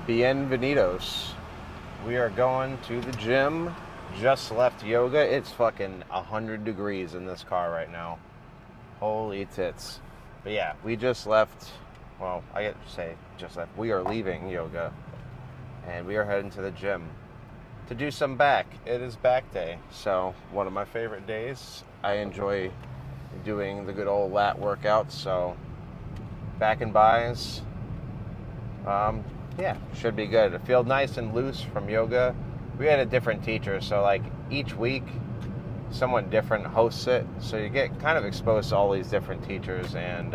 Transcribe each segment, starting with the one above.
Bienvenidos. We are going to the gym. Just left yoga. It's fucking 100 degrees in this car right now. Holy tits. But yeah, we just left. Well, I get to say just left. We are leaving yoga. And we are heading to the gym to do some back. It is back day. So, one of my favorite days. I enjoy doing the good old lat workouts. So, back and buys. Yeah, should be good. It feels nice and loose from yoga. We had a different teacher, so like each week, someone different hosts it. So you get kind of exposed to all these different teachers and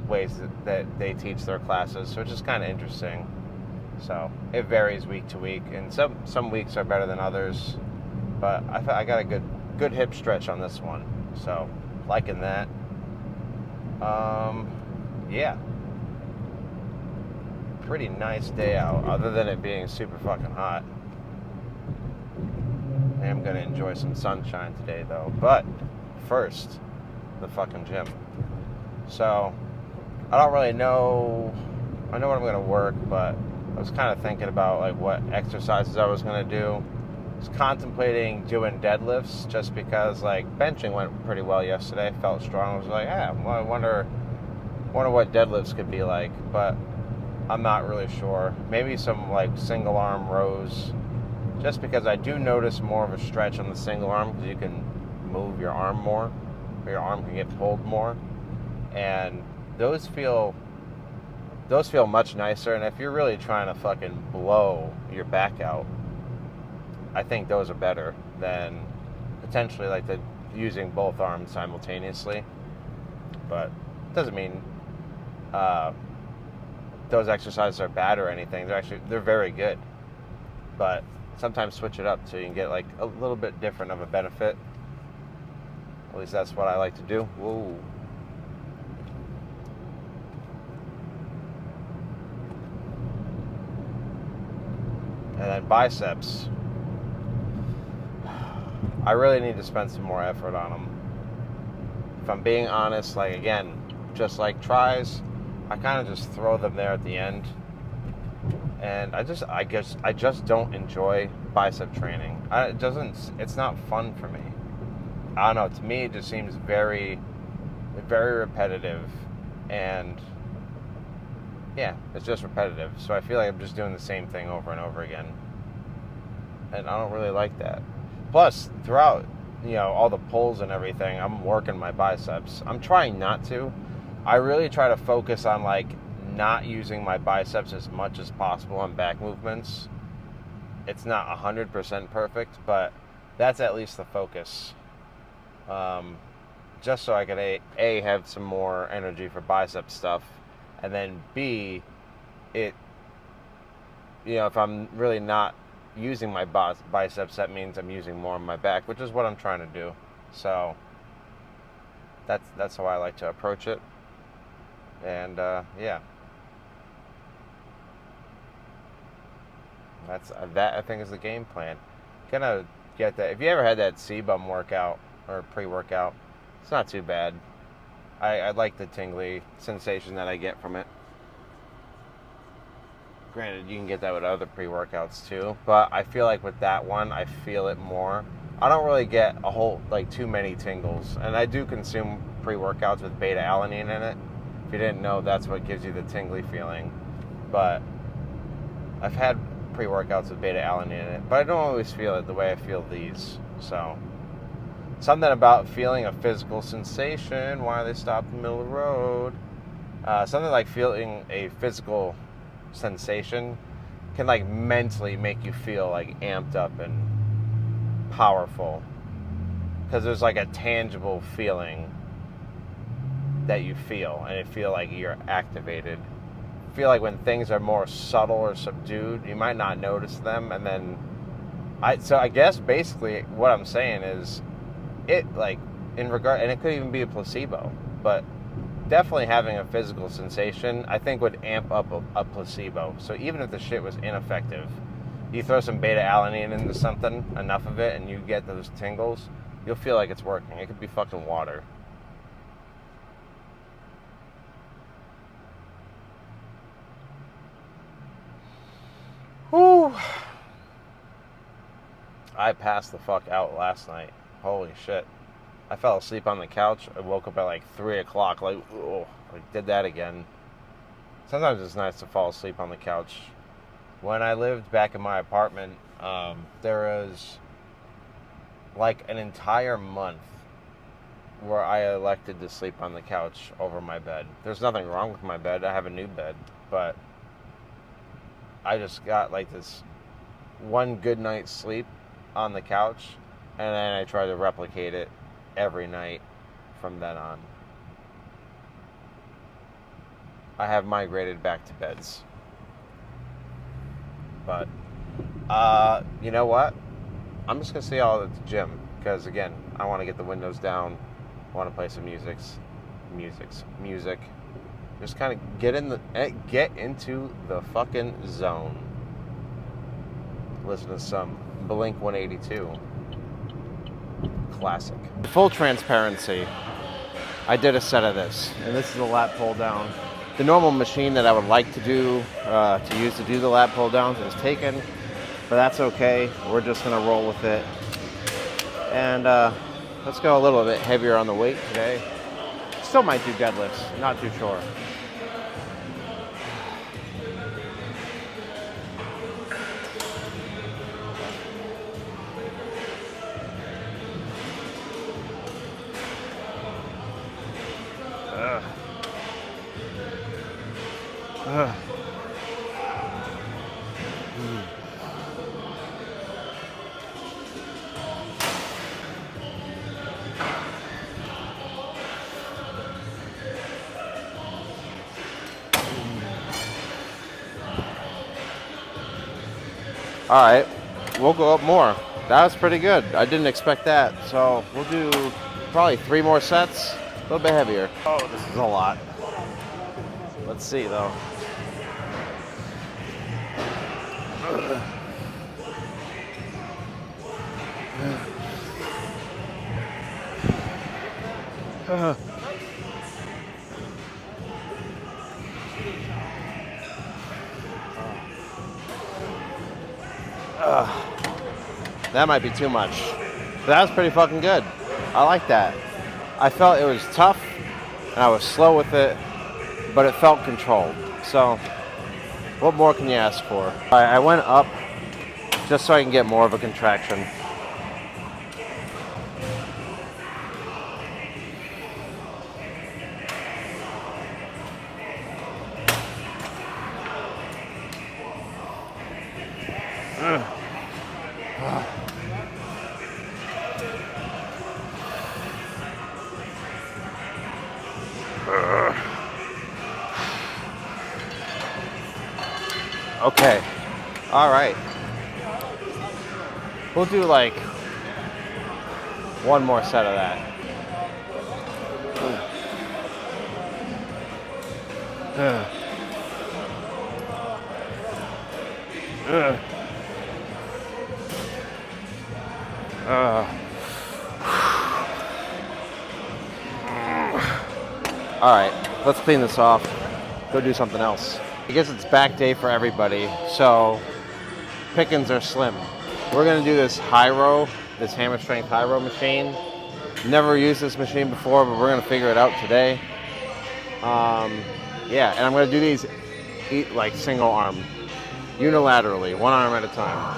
ways that they teach their classes. So it's just kind of interesting. So it varies week to week, and some weeks are better than others. But I got a good hip stretch on this one, so liking that. Yeah. Pretty nice day out, other than it being super fucking hot. I am gonna enjoy some sunshine today though. But first, the fucking gym. So I don't really know. I know what I'm gonna work, but I was kind of thinking about like what exercises I was gonna do. I was contemplating doing deadlifts just because like benching went pretty well yesterday. Felt strong. I was like, well, I wonder what deadlifts could be like, but I'm not really sure. Maybe some like single arm rows, just because I do notice more of a stretch on the single arm because you can move your arm more, or your arm can get pulled more, and those feel much nicer. And if you're really trying to fucking blow your back out, I think those are better than potentially like using both arms simultaneously. But it doesn't mean those exercises are bad or anything. They're very good, but sometimes switch it up so you can get like a little bit different of a benefit. At least that's what I like to do. Whoa. And then biceps. I really need to spend some more effort on them. If I'm being honest, like again, just like tries, I kind of just throw them there at the end, and I just don't enjoy bicep training. It's not fun for me. I don't know. To me, it just seems very, very repetitive, and yeah, it's just repetitive. So I feel like I'm just doing the same thing over and over again, and I don't really like that. Plus, throughout all the pulls and everything, I'm working my biceps. I'm trying not to. I really try to focus on like not using my biceps as much as possible on back movements. It's not 100% perfect, but that's at least the focus. Just so I can A, have some more energy for bicep stuff, and then B, if I'm really not using my biceps, that means I'm using more on my back, which is what I'm trying to do. So that's how I like to approach it. And yeah, that I think is the game plan. Gonna get that. If you ever had that C-bum workout or pre-workout, it's not too bad. I like the tingly sensation that I get from it. Granted, you can get that with other pre-workouts too, but I feel like with that one, I feel it more. I don't really get too many tingles, and I do consume pre-workouts with beta-alanine in it. If you didn't know, that's what gives you the tingly feeling. But I've had pre-workouts with beta-alanine in it, but I don't always feel it the way I feel these. So, something about feeling a physical sensation. Why they stopped in the middle of the road. Something like feeling a physical sensation can like mentally make you feel like amped up and powerful. Because there's like a tangible feeling that you feel, and it feel like you're activated. I feel like when things are more subtle or subdued, you might not notice them, and then I guess basically what I'm saying is it like in regard, and it could even be a placebo, but definitely having a physical sensation I think would amp up a placebo. So even if the shit was ineffective, you throw some beta-alanine into something, enough of it, and you get those tingles, you'll feel like it's working. It could be fucking water. I passed the fuck out last night. Holy shit. I fell asleep on the couch. I woke up at like 3 o'clock. Like, oh, I did that again. Sometimes it's nice to fall asleep on the couch. When I lived back in my apartment, there was like an entire month where I elected to sleep on the couch over my bed. There's nothing wrong with my bed. I have a new bed. But I just got like this one good night's sleep on the couch, and then I try to replicate it every night from then on. I have migrated back to beds. But, you know what? I'm just going to see y'all at the gym. Because, again, I want to get the windows down. I want to play some music. Just kind of get into the fucking zone. Listen to some Blink 182. Classic. Full transparency, I did a set of this. And this is a lat pull down. The normal machine that I would like to do, to use to do the lat pull downs is taken, but that's okay. We're just gonna roll with it. And let's go a little bit heavier on the weight today. Still might do deadlifts, not too sure. All right, we'll go up more. That was pretty good. I didn't expect that. So we'll do probably 3 more sets, a little bit heavier. Oh, this is a lot. Let's see though. That might be too much. But that was pretty fucking good. I like that. I felt it was tough, and I was slow with it, but it felt controlled. So, what more can you ask for? I went up just so I can get more of a contraction. Okay. All right. We'll do like 1 more set of that. All right, let's clean this off. Go do something else. I guess it's back day for everybody, so pickings are slim. We're gonna do this high row, this hammer strength high row machine. Never used this machine before, but we're gonna figure it out today. Yeah, and I'm gonna do these like single arm, unilaterally, 1 arm at a time.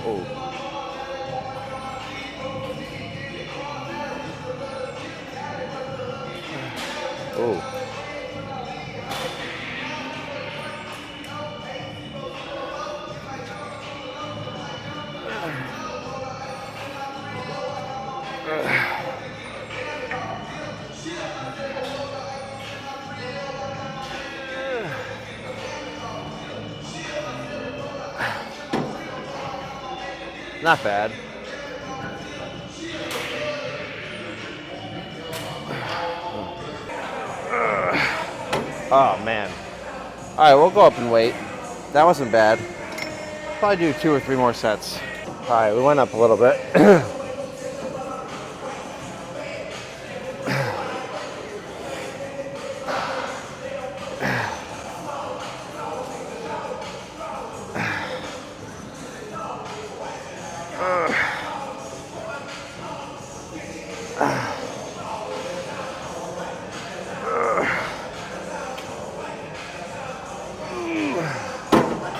Oh. Oh. Not bad. Oh man. Alright, we'll go up and wait. That wasn't bad. Probably do 2 or 3 more sets. Alright, we went up a little bit.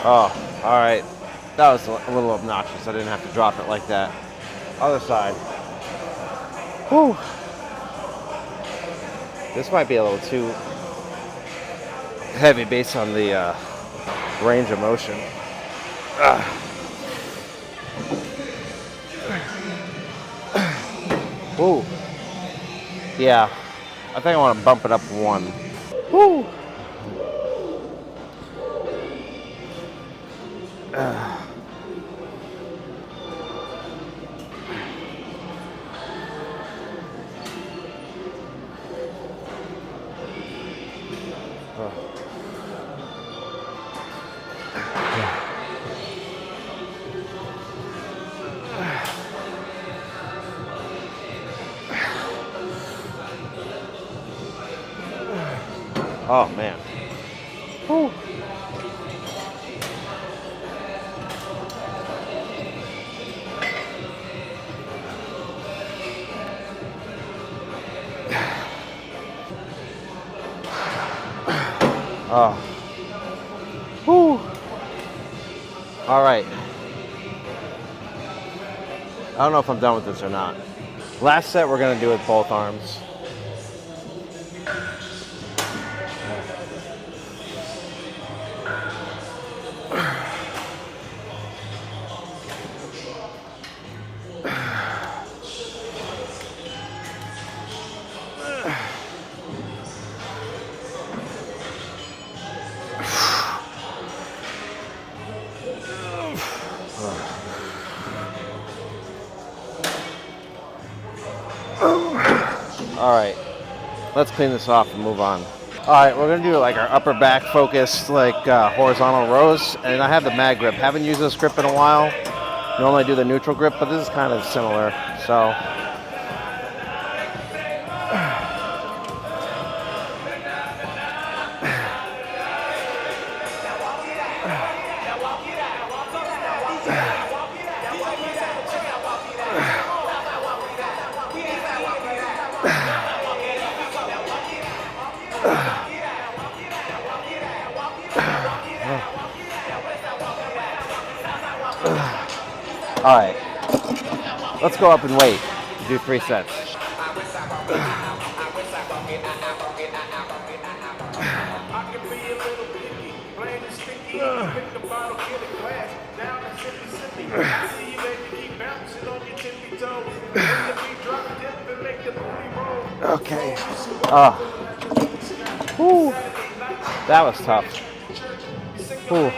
Oh, all right. That was a little obnoxious. I didn't have to drop it like that. Other side. Whew. This might be a little too heavy based on the range of motion. Ooh. Yeah. I think I want to bump it up one. Woo. Oh man. Whew. Oh. Whew. All right. I don't know if I'm done with this or not. Last set we're gonna do with both arms. All right, let's clean this off and move on. All right, we're gonna do like our upper back focused, like horizontal rows, and I have the mag grip. Haven't used this grip in a while. Normally I do the neutral grip, but this is kind of similar. So, all right, let's go up and wait. Do 3 sets. Okay. Whew. That was tough. Whew.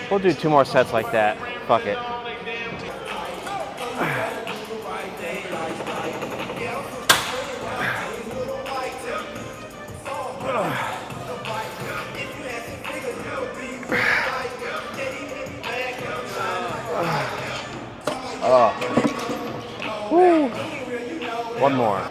We'll do 2 more sets like that. Fuck it. Woo. 1 more.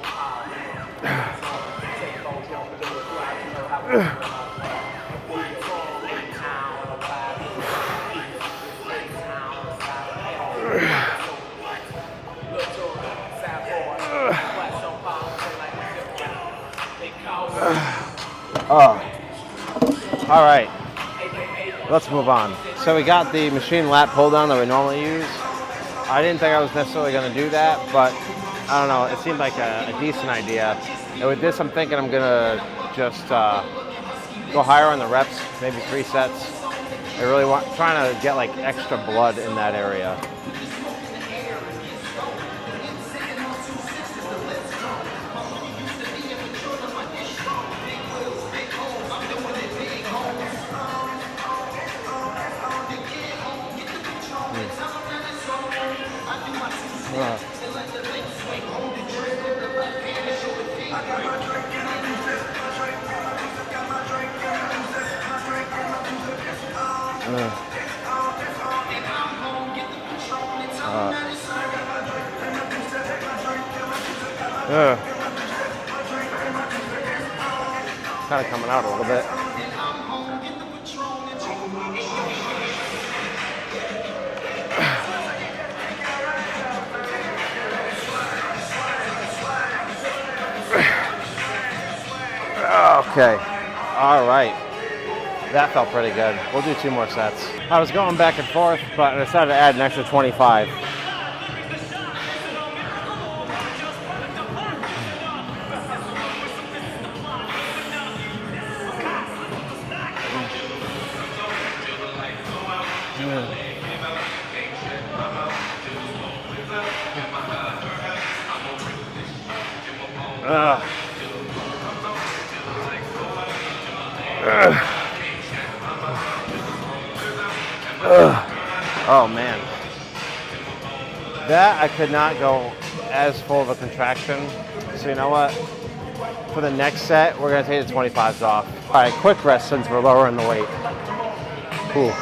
All right, let's move on. So we got the machine lat pull down that we normally use. I didn't think I was necessarily going to do that, but I don't know, it seemed like a decent idea. And with this, I'm thinking I'm going to just go higher on the reps, maybe 3 sets. I really trying to get like extra blood in that area. Kind of coming out a little bit. Okay. All right. That felt pretty good. We'll do 2 more sets. I was going back and forth, but I decided to add an extra 25. Oh man, that I could not go as full of a contraction. So you know what? For the next set, we're gonna take the 25s off. All right, quick rest since we're lowering the weight. Ooh.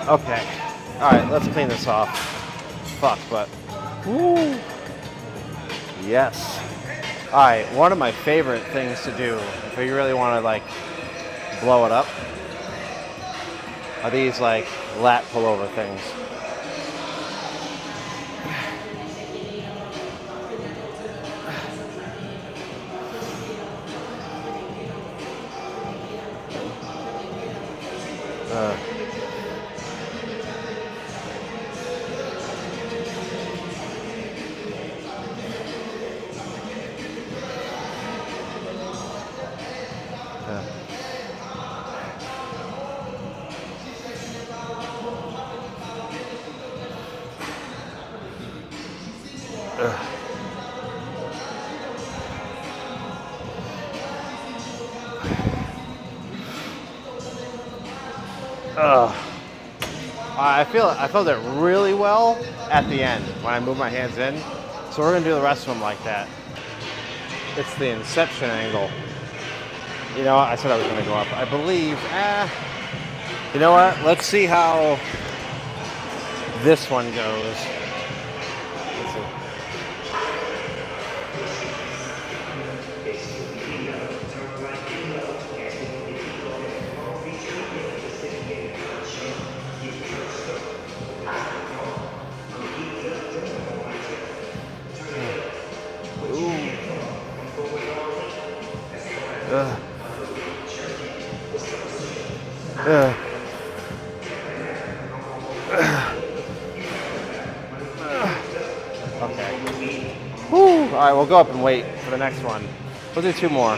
Okay. All right, let's clean this off. Fuck, but. Woo. Yes. All right, one of my favorite things to do if you really want to like blow it up are these like lat pullover things. I felt it really well at the end when I moved my hands in. So we're gonna do the rest of them like that. It's the inception angle. You know what? I said I was gonna go up. I believe. You know what? Let's see how this one goes. Let's see. Okay. Whew. All right, we'll go up and wait for the next one. We'll do 2 more.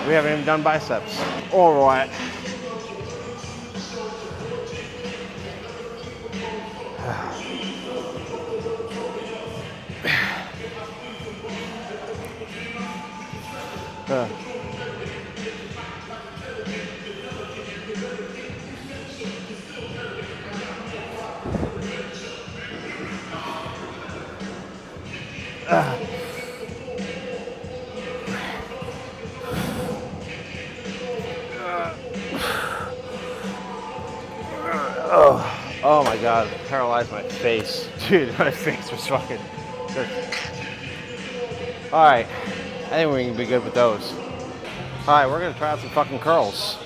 We haven't even done biceps. All right. Oh my god, it paralyzed my face. Dude, my face was fucking good. Alright, I think we can be good with those. Alright, we're gonna try out some fucking curls.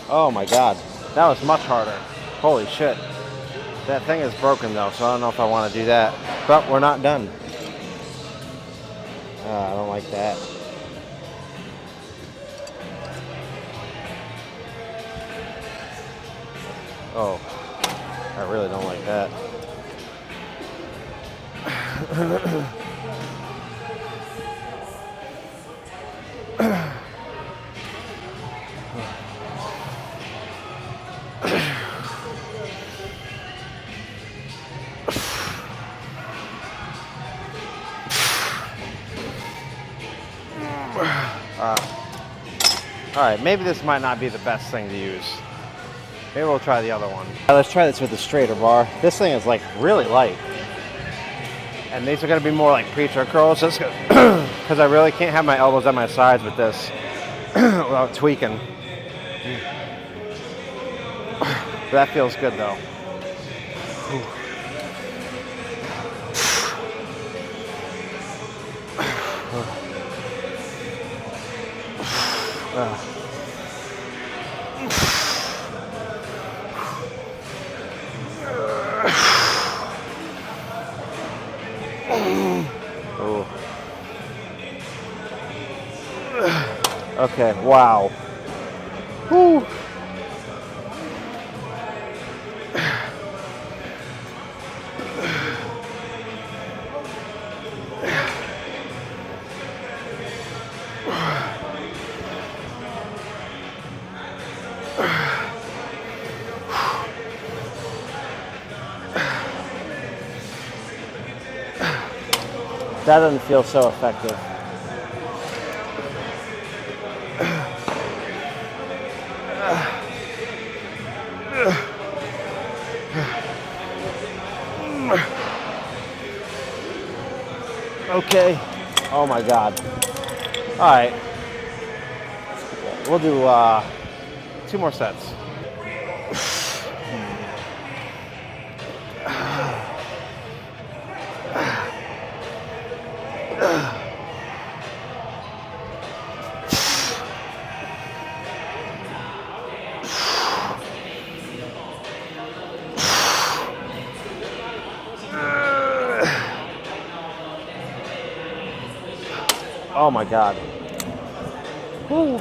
Oh my god. That was much harder. Holy shit. That thing is broken though, so I don't know if I want to do that. But we're not done. I don't like that. Oh, I really don't like that. Alright, maybe this might not be the best thing to use. Maybe we'll try the other one. Let's try this with the straighter bar. This thing is like really light. And these are going to be more like preacher curls just because I really can't have my elbows at my sides with this without tweaking. That feels good though. Okay, wow. Whew. That doesn't feel so effective. Okay. Oh my god. All right. We'll do 2 more sets. Oh my god. Woo.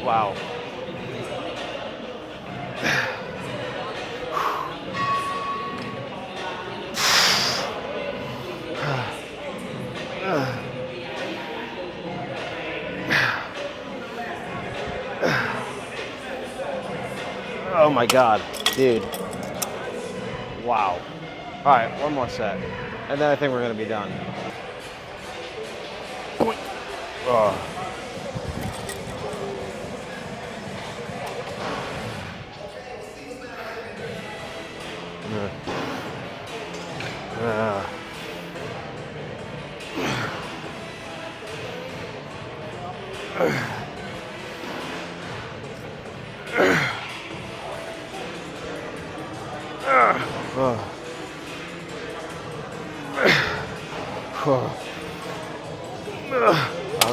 Wow. Oh my god, dude. Wow. All right, 1 more set. And then I think we're gonna be done. Oh.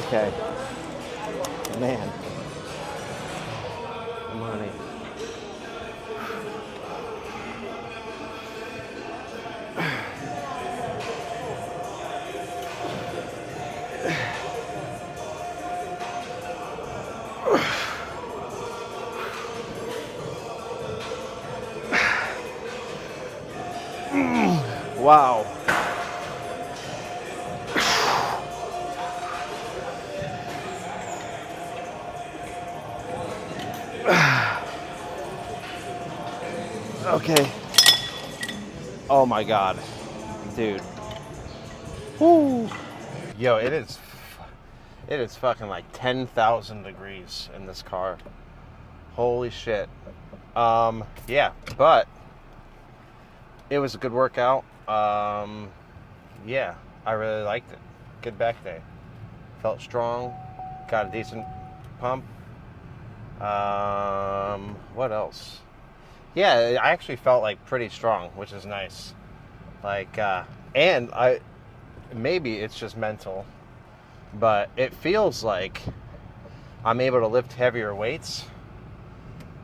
Okay. Man. Money. Wow. Okay. Oh my god. Dude. Woo. Yo, it is fucking like 10,000 degrees in this car. Holy shit. Yeah, but it was a good workout. Yeah, I really liked it. Good back day. Felt strong. Got a decent pump. What else? Yeah, I actually felt like pretty strong, which is nice. Like, and maybe it's just mental, but it feels like I'm able to lift heavier weights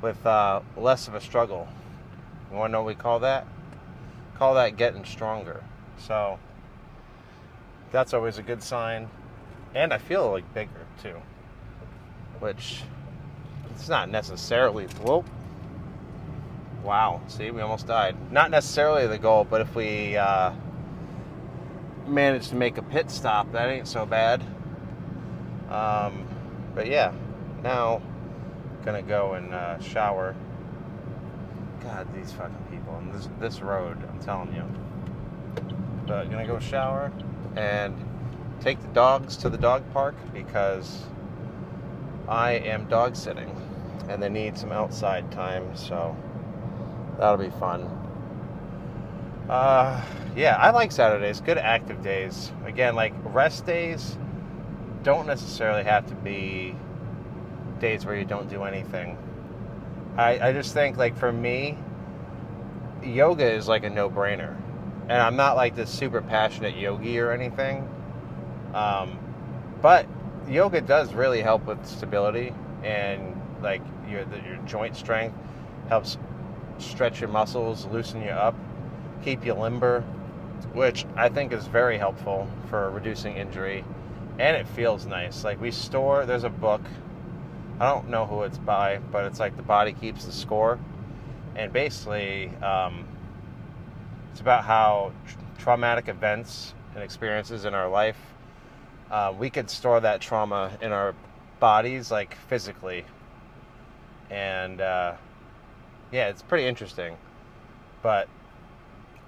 with less of a struggle. You want to know what we call that? Call that getting stronger. So that's always a good sign. And I feel like bigger too, which it's not necessarily, whoa, wow, see, we almost died. Not necessarily the goal, but if we manage to make a pit stop, that ain't so bad. But yeah, now gonna go and shower. God, these fucking people on this road, I'm telling you. But gonna go shower and take the dogs to the dog park because I am dog sitting and they need some outside time, so that'll be fun. Yeah, I like Saturdays, good active days. Again, like rest days don't necessarily have to be days where you don't do anything. I just think, like, for me, yoga is like a no-brainer. And I'm not like this super passionate yogi or anything. But yoga does really help with stability and like your joint strength, helps stretch your muscles, loosen you up, keep you limber, which I think is very helpful for reducing injury. And it feels nice. Like there's a book, I don't know who it's by, but it's like The Body Keeps the Score. And basically, it's about how traumatic events and experiences in our life, we could store that trauma in our bodies, like physically. And yeah, it's pretty interesting. But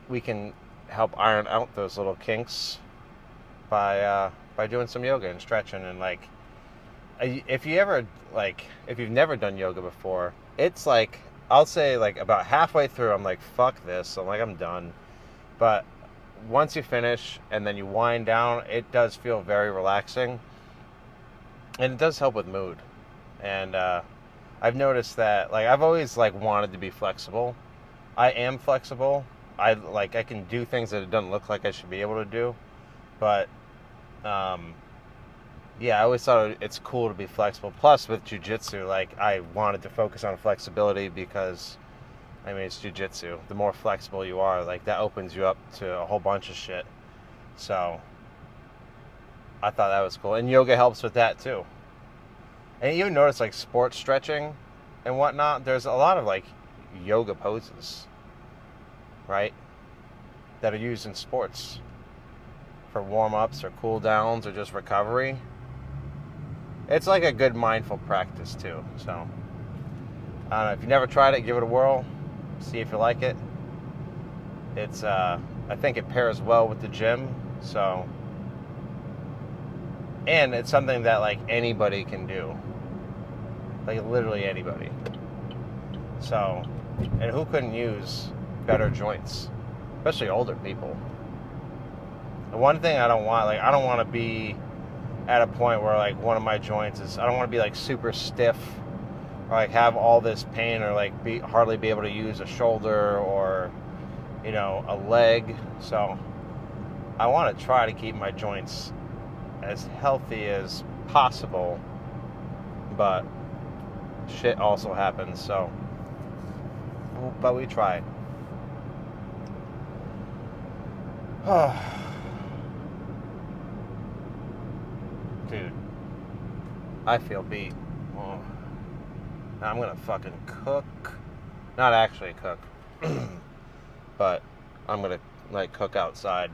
we can help iron out those little kinks by doing some yoga and stretching. And like, if you've never done yoga before, it's like, I'll say like about halfway through, I'm like, fuck this. I'm like, I'm done. But once you finish and then you wind down, it does feel very relaxing. And it does help with mood. And I've noticed that, like, I've always like wanted to be flexible. I am flexible. I can do things that it doesn't look like I should be able to do. But yeah, I always thought it's cool to be flexible. Plus, with jiu-jitsu, like, I wanted to focus on flexibility because, I mean, it's jiu-jitsu. The more flexible you are, like, that opens you up to a whole bunch of shit. So, I thought that was cool. And yoga helps with that, too. And you even notice, like, sports stretching and whatnot, there's a lot of, like, yoga poses, right, that are used in sports for warm-ups or cool-downs or just recovery. It's like a good mindful practice too. So I don't know, if you've never tried it, give it a whirl, see if you like it. It's I think it pairs well with the gym. So, and it's something that like anybody can do, like literally anybody. So, and who couldn't use better joints, especially older people. The one thing I don't want, like, I don't want to be at a point where like one of my joints is, I don't want to be like super stiff or like have all this pain or like hardly be able to use a shoulder or, you know, a leg. So I want to try to keep my joints as healthy as possible, but shit also happens. So, but we try. Dude, I feel beat. Oh. Now I'm gonna fucking cook. Not actually cook, but I'm gonna like cook outside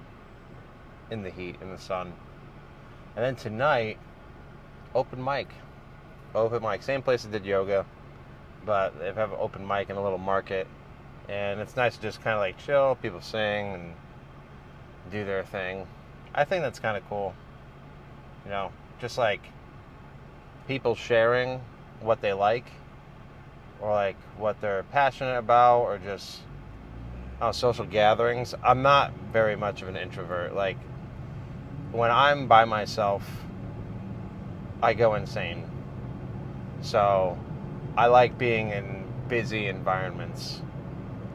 in the heat, in the sun. And then tonight, open mic. Same place I did yoga, but they have an open mic in a little market. And it's nice to just kind of like chill, people sing and do their thing. I think that's kind of cool. You know, just like people sharing what they like or like what they're passionate about, or just social gatherings. I'm not very much of an introvert. Like, when I'm by myself, I go insane. So I like being in busy environments.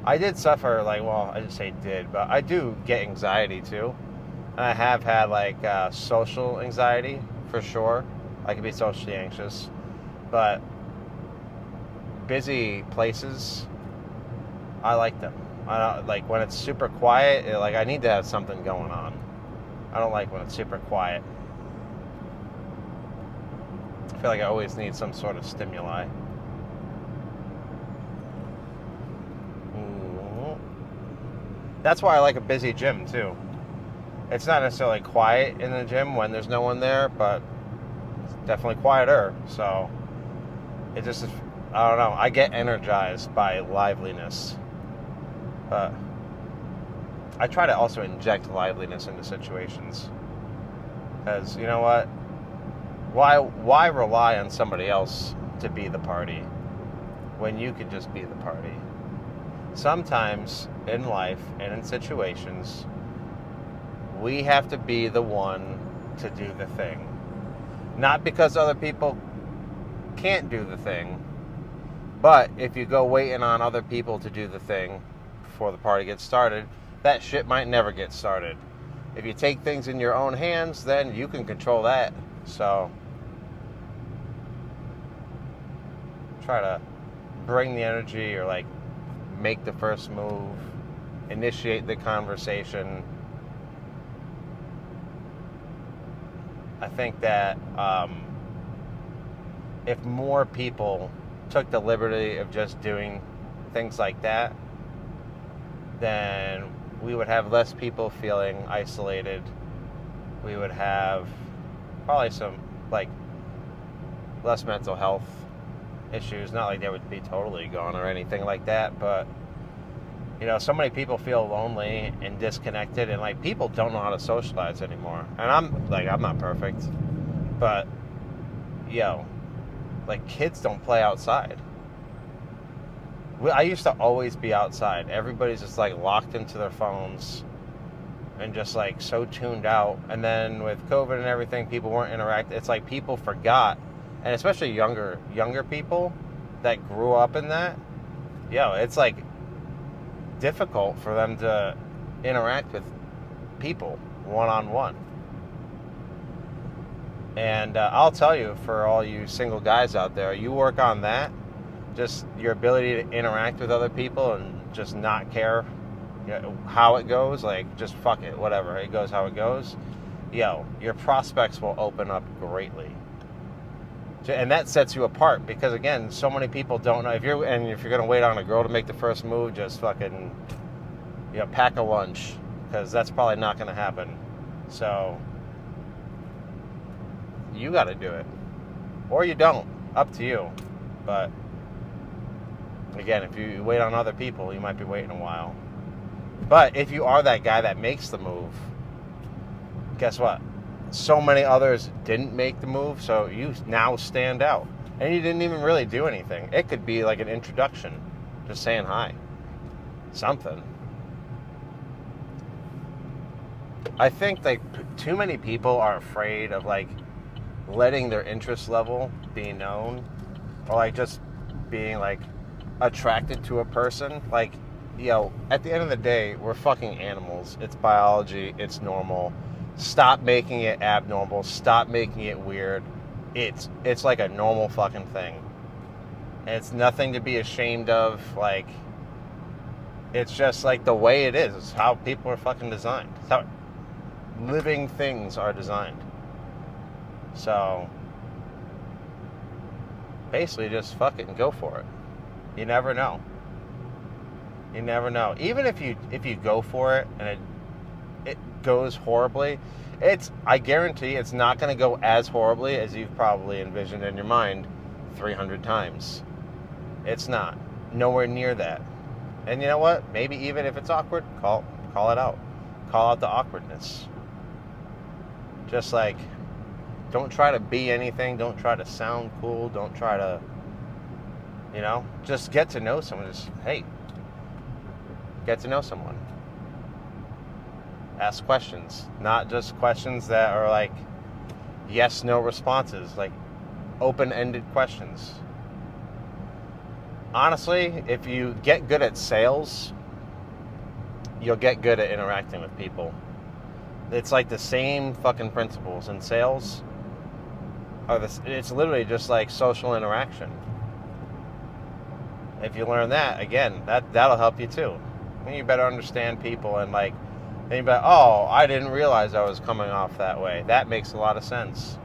I did suffer, like, well, I didn't say did, but I do get anxiety too. And I have had, like, social anxiety, for sure. I can be socially anxious. But busy places, I like them. I don't, like, when it's super quiet, like, I need to have something going on. I don't like when it's super quiet. I feel like I always need some sort of stimuli. That's why I like a busy gym, too. It's not necessarily quiet in the gym when there's no one there, but it's definitely quieter. So it just, I don't know. I get energized by liveliness. But I try to also inject liveliness into situations. Because, you know what? Why rely on somebody else to be the party when you could just be the party? Sometimes in life and in situations, we have to be the one to do the thing. Not because other people can't do the thing, but if you go waiting on other people to do the thing before the party gets started, that shit might never get started. If you take things in your own hands, then you can control that. So try to bring the energy, or like make the first move, initiate the conversation. I think that if more people took the liberty of just doing things like that, then we would have less people feeling isolated. We would have probably some, like, less mental health issues. Not like they would be totally gone or anything like that, but you know, so many people feel lonely and disconnected, and like, people don't know how to socialize anymore. And I'm not perfect, but like, kids don't play outside. I used to always be outside. Everybody's just like locked into their phones and just like so tuned out. And then with COVID and everything, people weren't interacting. It's like people forgot, and especially younger people that grew up in that. It's like difficult for them to interact with people one-on-one. And I'll tell you, for all you single guys out there, you work on that, just your ability to interact with other people and just not care, how it goes. Like, just fuck it, whatever, it goes how it goes. Your prospects will open up greatly. And that sets you apart, because again, so many people don't know. If you're gonna wait on a girl to make the first move, just fucking pack a lunch, because that's probably not gonna happen. So you got to do it, or you don't. Up to you. But again, if you wait on other people, you might be waiting a while. But if you are that guy that makes the move, guess what? So many others didn't make the move, so you now stand out. And you didn't even really do anything. It could be like an introduction, just saying hi. Something. I think like too many people are afraid of like letting their interest level be known, or like just being like attracted to a person. Like, at the end of the day, we're fucking animals. It's biology. It's normal. Stop making it abnormal. Stop making it weird. It's like a normal fucking thing. And it's nothing to be ashamed of. Like, it's just like the way it is. It's how people are fucking designed. It's how living things are designed. So basically, just fucking go for it. You never know. You never know. Even if you go for it and it goes horribly, I guarantee it's not going to go as horribly as you've probably envisioned in your mind 300 times. It's not. Nowhere near that. And you know what? Maybe even if it's awkward, call it out. Call out the awkwardness. Just like, don't try to be anything. Don't try to sound cool. Don't try to, just get to know someone. Just, hey, get to know someone. Ask questions. Not just questions that are like yes, no responses. Like open-ended questions. Honestly, if you get good at sales, you'll get good at interacting with people. It's like the same fucking principles in sales. It's literally just like social interaction. If you learn that, again, that'll help you too. Then you better understand people and like, then you better, oh, I didn't realize I was coming off that way. That makes a lot of sense.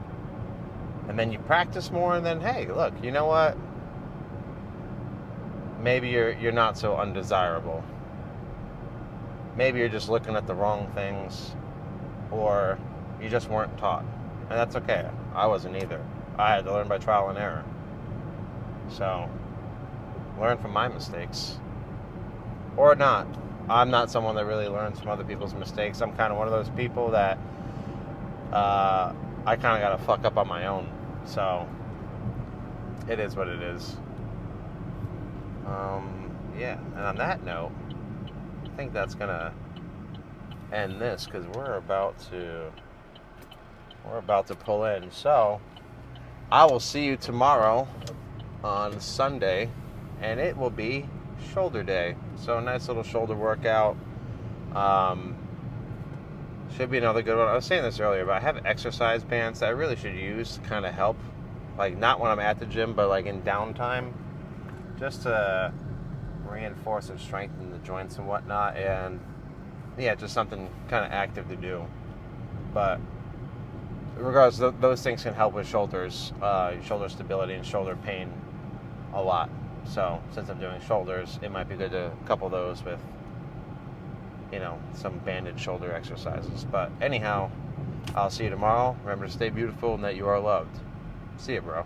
And then you practice more, and then, hey, look, you know what? Maybe you're not so undesirable. Maybe you're just looking at the wrong things, or you just weren't taught. And that's okay. I wasn't either. I had to learn by trial and error. So, learn from my mistakes. Or not. I'm not someone that really learns from other people's mistakes. I'm kind of one of those people that I kind of got to fuck up on my own. So, it is what it is. Yeah, and on that note, I think that's going to end this, because we're about to pull in. So, I will see you tomorrow on Sunday, and it will be shoulder day. So a nice little shoulder workout. Should be another good one. I was saying this earlier, but I have exercise bands that I really should use to kind of help. Like, not when I'm at the gym, but like in downtime, just to reinforce and strengthen the joints and whatnot. And yeah, just something kind of active to do. But regardless, those things can help with shoulders, shoulder stability and shoulder pain a lot. So since I'm doing shoulders, it might be good to couple those with, some banded shoulder exercises. But anyhow, I'll see you tomorrow. Remember to stay beautiful and that you are loved. See you, bro.